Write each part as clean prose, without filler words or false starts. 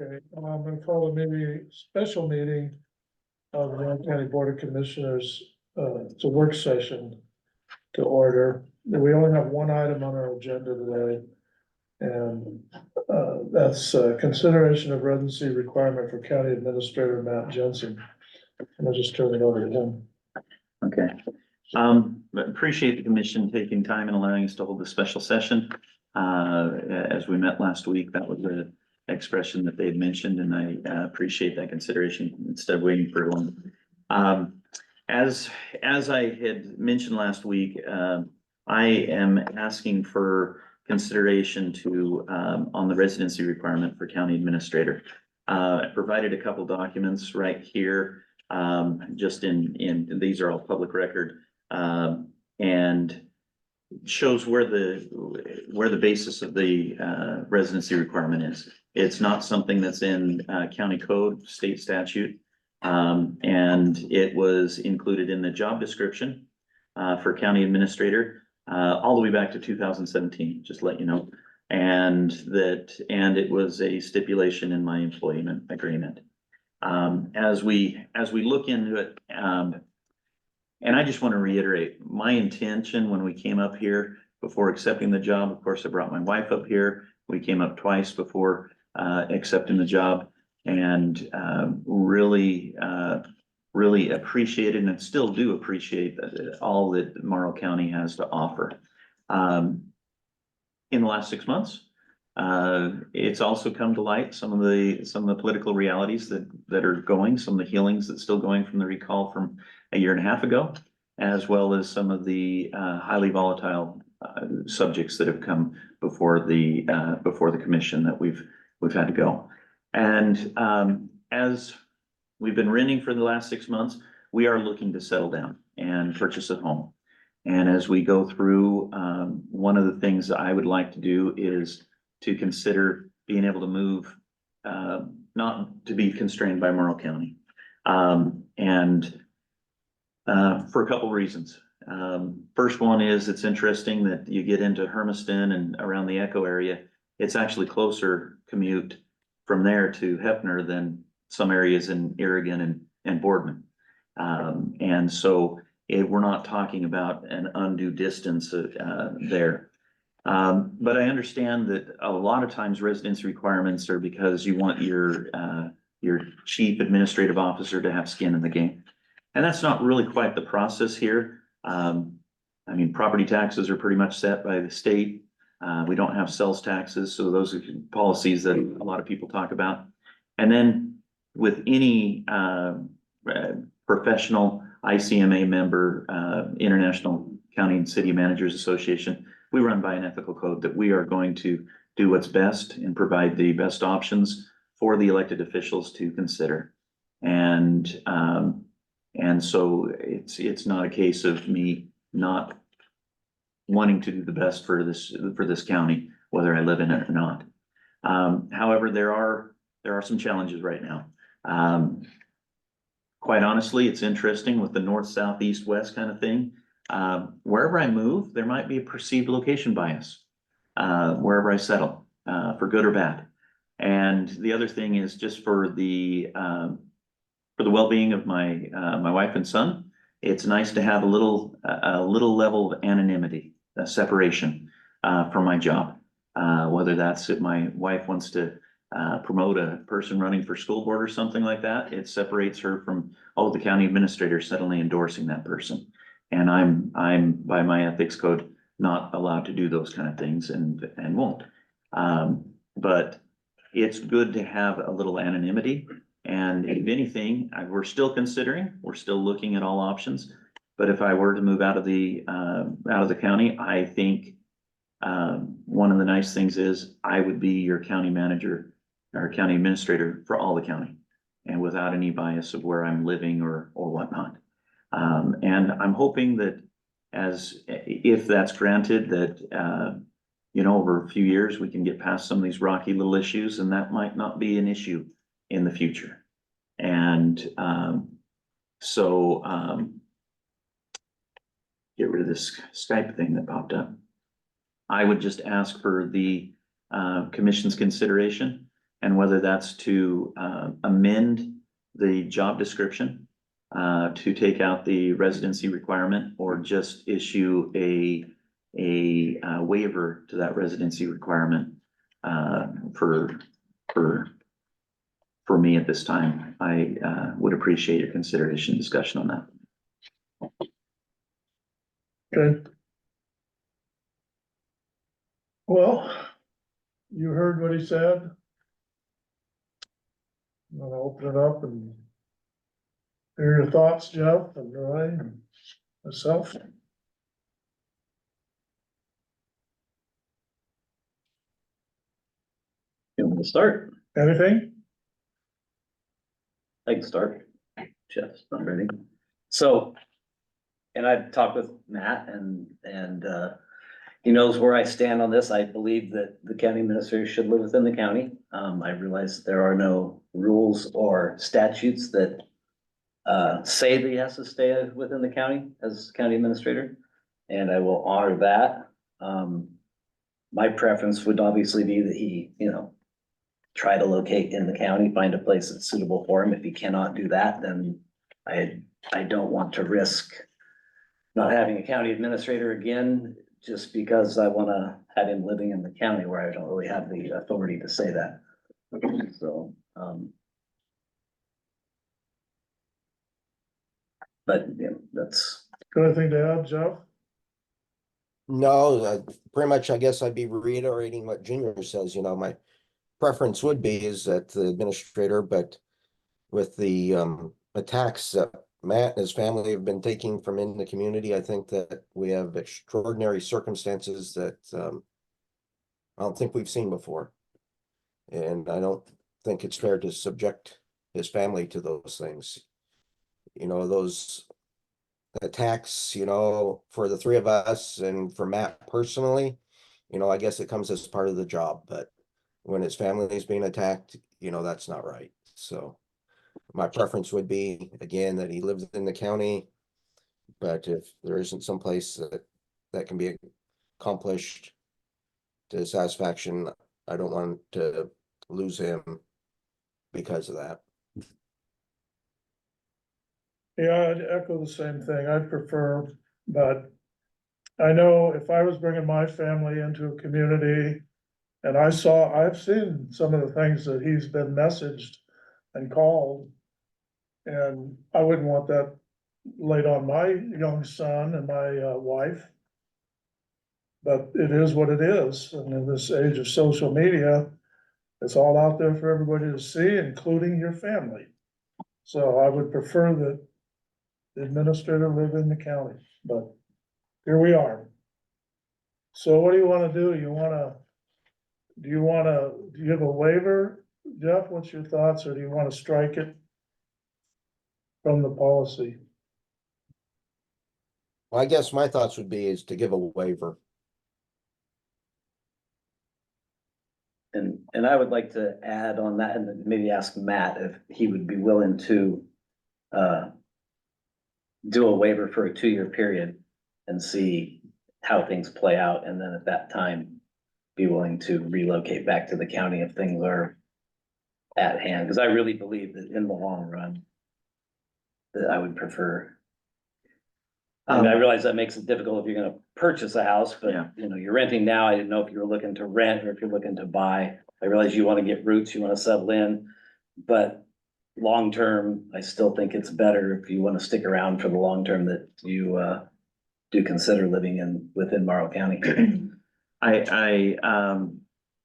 Okay, I'm gonna call a special meeting of the Warren County Board of Commissioners, it's a work session to order. We only have one item on our agenda today. And, that's, consideration of residency requirement for County Administrator Matt Jensen. And I'll just turn it over to him. Okay. Appreciate the commission taking time and allowing us to hold this special session. As we met last week, that was the expression that they had mentioned, and I appreciate that consideration instead of waiting for long. As I had mentioned last week, I am asking for consideration to on the residency requirement for county administrator. I provided a couple documents right here, just in these are all public record, and shows where the basis of the residency requirement is. It's not something that's in county code, state statute, and it was included in the job description for county administrator all the way back to 2017, just to let you know. And it was a stipulation in my employment agreement. As we look into it, and I just want to reiterate my intention when we came up here before accepting the job. Of course, I brought my wife up here. We came up twice before accepting the job, and really appreciated and still do appreciate all that Morrow County has to offer. In the last 6 months, it's also come to light some of the political realities that are going, some of the healings that's still going from the recall from a year and a half ago, as well as some of the highly volatile subjects that have come before the commission that we've had to go. And as we've been renting for the last 6 months, we are looking to settle down and purchase a home. And as we go through, one of the things that I would like to do is to consider being able to move, not to be constrained by Morrow County. For a couple of reasons. First one is it's interesting that you get into Hermiston and around the Echo area, it's actually closer commute from there to Hefner than some areas in Oregon and Boardman. And so we're not talking about an undue distance there. But I understand that a lot of times residence requirements are because you want your chief administrative officer to have skin in the game. And that's not really quite the process here. I mean, property taxes are pretty much set by the state. We don't have sales taxes, so those are policies that a lot of people talk about. And then with any professional ICMA member, International County and City Managers Association, we run by an ethical code that we are going to do what's best and provide the best options for the elected officials to consider. And so it's not a case of me not wanting to do the best for this county, whether I live in it or not. However, there are some challenges right now. Quite honestly, it's interesting with the north, south, east, west kind of thing. Wherever I move, there might be a perceived location bias, wherever I settle, for good or bad. And the other thing is just for the well-being of my wife and son, it's nice to have a little level of anonymity, separation, from my job. Whether that's if my wife wants to promote a person running for school board or something like that, it separates her from, the county administrator suddenly endorsing that person. And I'm by my ethics code, not allowed to do those kind of things and won't. But it's good to have a little anonymity. And if anything, we're still looking at all options. But if I were to move out of the county, I think one of the nice things is I would be your county manager or county administrator for all the county, and without any bias of where I'm living or whatnot. And I'm hoping that if that's granted, that over a few years we can get past some of these rocky little issues, and that might not be an issue in the future. And get rid of this Skype thing that popped up. I would just ask for the commission's consideration And whether that's to, amend the job description, to take out the residency requirement, or just issue a waiver to that residency requirement, for, for me at this time. I, would appreciate your consideration, discussion on that. Okay. Well, you heard what he said. I'm gonna open it up and hear your thoughts, Jeff and Roy and myself. You want me to start? Anything? I can start. Jeff's not ready. So, and I've talked with Matt and he knows where I stand on this. I believe that the county administrator should live within the county. I realize there are no rules or statutes that say that he has to stay within the county as county administrator, and I will honor that. My preference would obviously be that he, try to locate in the county, find a place that's suitable for him. If he cannot do that, then I don't want to risk not having a county administrator again, just because I wanna have him living in the county where I don't really have the authority to say that. So, but, that's, Anything to add, Jeff? No, pretty much, I guess I'd be reiterating what Junior says, my preference would be is that the administrator, but with the attacks that Matt and his family have been taking from in the community, I think that we have extraordinary circumstances that I don't think we've seen before. And I don't think it's fair to subject his family to those things. Those attacks, for the three of us and for Matt personally, I guess it comes as part of the job, but when his family is being attacked, that's not right. So my preference would be, again, that he lives in the county, but if there isn't some place that can be accomplished to his satisfaction, I don't want to lose him because of that. Yeah, I'd echo the same thing. I'd prefer, but I know if I was bringing my family into a community and I've seen some of the things that he's been messaged and called. And I wouldn't want that laid on my young son and my wife. But it is what it is. And in this age of social media, it's all out there for everybody to see, including your family. So I would prefer that the administrator live in the county, but here we are. So what do you wanna do? Do you have a waiver, Jeff? What's your thoughts, or do you wanna strike it from the policy? Well, I guess my thoughts would be is to give a waiver. and I would like to add on that and maybe ask Matt if he would be willing to do a waiver for a 2-year period and see how things play out, and then at that time be willing to relocate back to the county if things are at hand, because I really believe that in the long run that I would prefer. And I realize that makes it difficult if you're gonna purchase a house, but Yeah. you're renting now. I didn't know if you were looking to rent or if you're looking to buy. I realize you wanna get roots, you wanna settle in, but long-term, I still think it's better if you wanna stick around for the long term that you do consider living within Morrow County.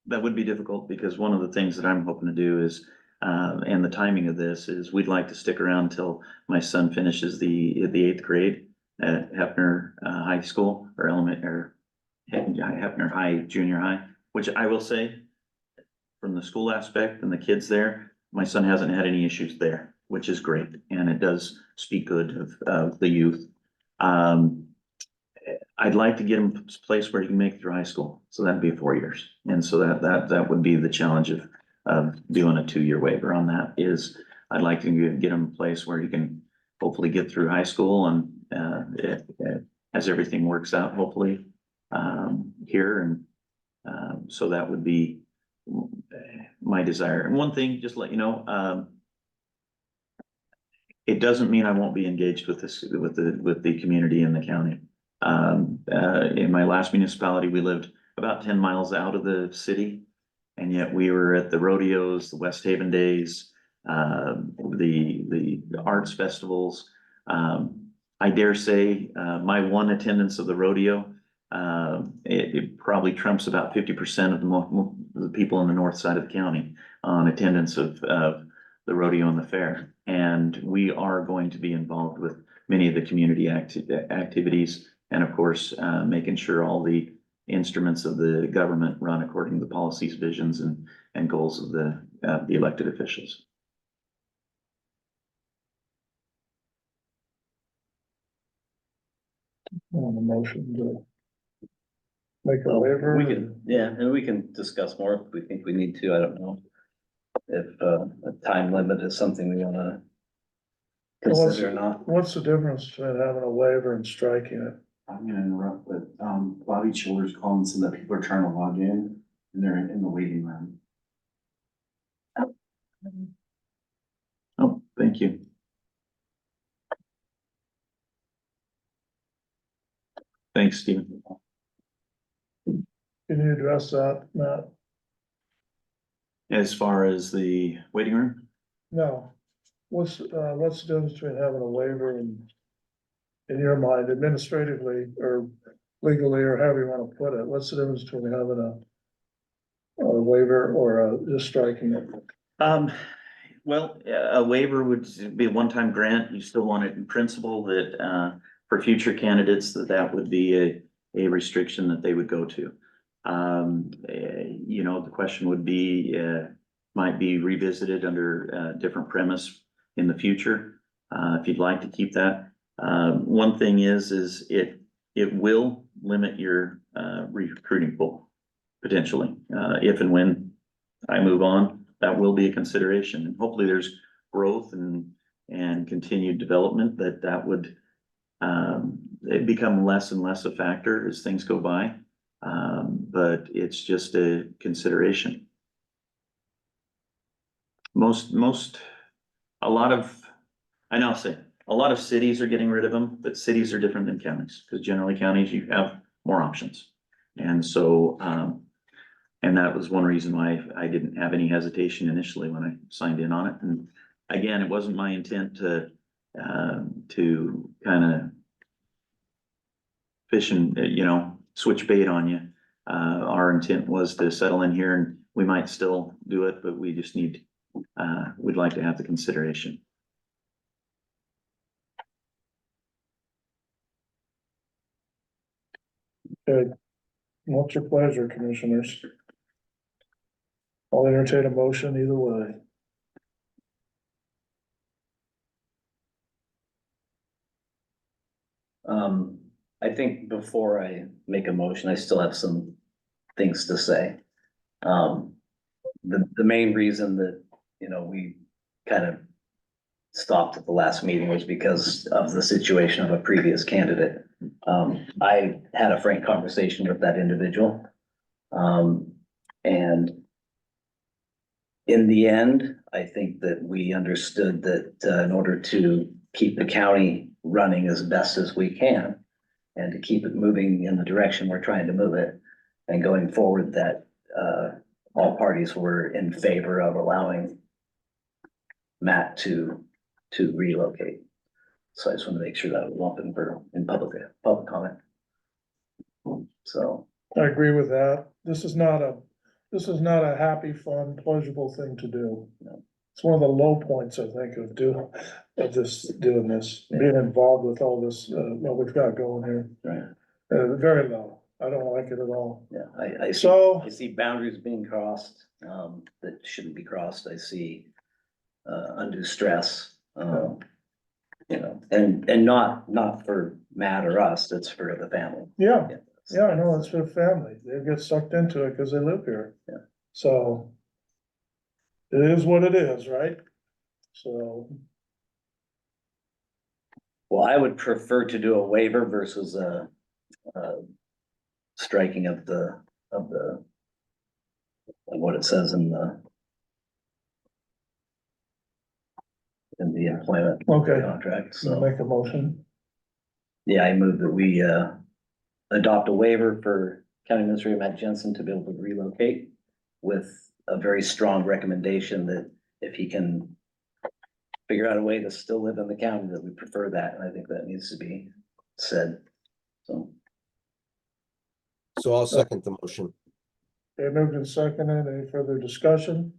That would be difficult, because one of the things that I'm hoping to do is, and the timing of this is, we'd like to stick around till my son finishes the 8th grade at Hefner High School, or Hefner High, junior high, which I will say, from the school aspect and the kids there, my son hasn't had any issues there, which is great, and it does speak good of the youth. I'd like to get him a place where he can make it through high school, so that'd be 4 years. And so that would be the challenge of doing a 2-year waiver on that, is I'd like to get him a place where he can hopefully get through high school, and as everything works out, hopefully, here, and so that would be my desire. And one thing, just to let you know, it doesn't mean I won't be engaged with this, with the community in the county. In my last municipality, we lived about 10 miles out of the city. And yet we were at the rodeos, the West Haven Days, the arts festivals. I dare say, my one attendance of the rodeo, it probably trumps about 50% of the people in the north side of the county on attendance of the rodeo and the fair. And we are going to be involved with many of the community activities, and of course, making sure all the instruments of the government run according to the policies, visions, and goals of the elected officials. On the motion to make a Well, waiver. we can, yeah, and we can discuss more if we think we need to. I don't know if a time limit is something we wanna consider or not. What's the difference between having a waiver and striking it? I'm gonna interrupt, but Bobby Chiller's calling so that people are trying to log in and they're in the waiting room. Oh, thank you. Thanks, Stephen. Can you address that, Matt? As far as the waiting room, No. What's the difference between having a waiver and, in your mind, administratively or legally, or however you wanna put it, what's the difference between having a waiver or just striking it? well, a waiver would be a one-time grant. You still want it in principle that, for future candidates, that would be a restriction that they would go to. You know, the question would be, might be revisited under a different premise in the future, if you'd like to keep that. One thing is it will limit your, recruiting pool potentially. If and when I move on, that will be a consideration, and hopefully there's growth and continued development that would, it become less and less a factor as things go by. But it's just a consideration. A lot of cities are getting rid of them, but cities are different than counties, because generally counties, you have more options. And so, and that was one reason why I didn't have any hesitation initially when I signed in on it. And again, it wasn't my intent to kind of fish and, switch bait on you. Our intent was to settle in here, and we might still do it, but we just need, we'd like to have the consideration. Okay, what's your pleasure, commissioners? I'll entertain a motion either way. I think before I make a motion, I still have some things to say. The main reason that, we kind of stopped at the last meeting was because of the situation of a previous candidate. I had a frank conversation with that individual. And in the end, I think that we understood that, in order to keep the county running as best as we can, and to keep it moving in the direction we're trying to move it, and going forward, that all parties were in favor of allowing Matt to relocate. So I just want to make sure that was open in public comment. So. I agree with that. This is not a happy, fun, pleasurable thing to do. No. It's one of the low points, I think, of doing this, being involved with all this, what we've got going here. Right. Very low. I don't like it at all. Yeah, I see boundaries being crossed, that shouldn't be crossed. I see, undue stress, and not for Matt or us, it's for the family. Yeah, I know, it's for the family. They get sucked into it because they live here. Yeah. So it is what it is, right? So, Well, I would prefer to do a waiver versus a striking of what it says in the employment Okay, contract, so so. make a motion. Yeah, I move that we, adopt a waiver for County Administrator Matt Jensen to be able to relocate with a very strong recommendation that if he can figure out a way to still live in the county, that we prefer that, and I think that needs to be said, so. So I'll second the motion. Okay, moved and seconded. Any further discussion?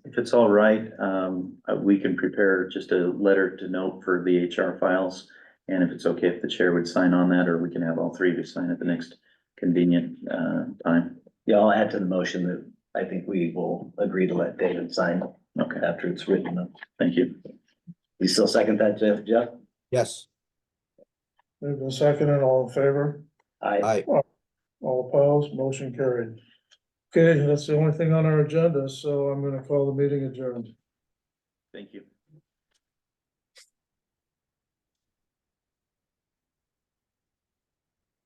If it's all right, we can prepare just a letter to note for the HR files. And if it's okay, if the chair would sign on that, or we can have all three of you sign at the next convenient, time. Yeah, I'll add to the motion that I think we will agree to let David sign Okay, after it's written up. thank you. You still second that, Jeff? Yes, Moved and seconded, all in favor? Aye. aye. All opposed, motion carried. Okay, that's the only thing on our agenda, so I'm gonna call the meeting adjourned. Thank you.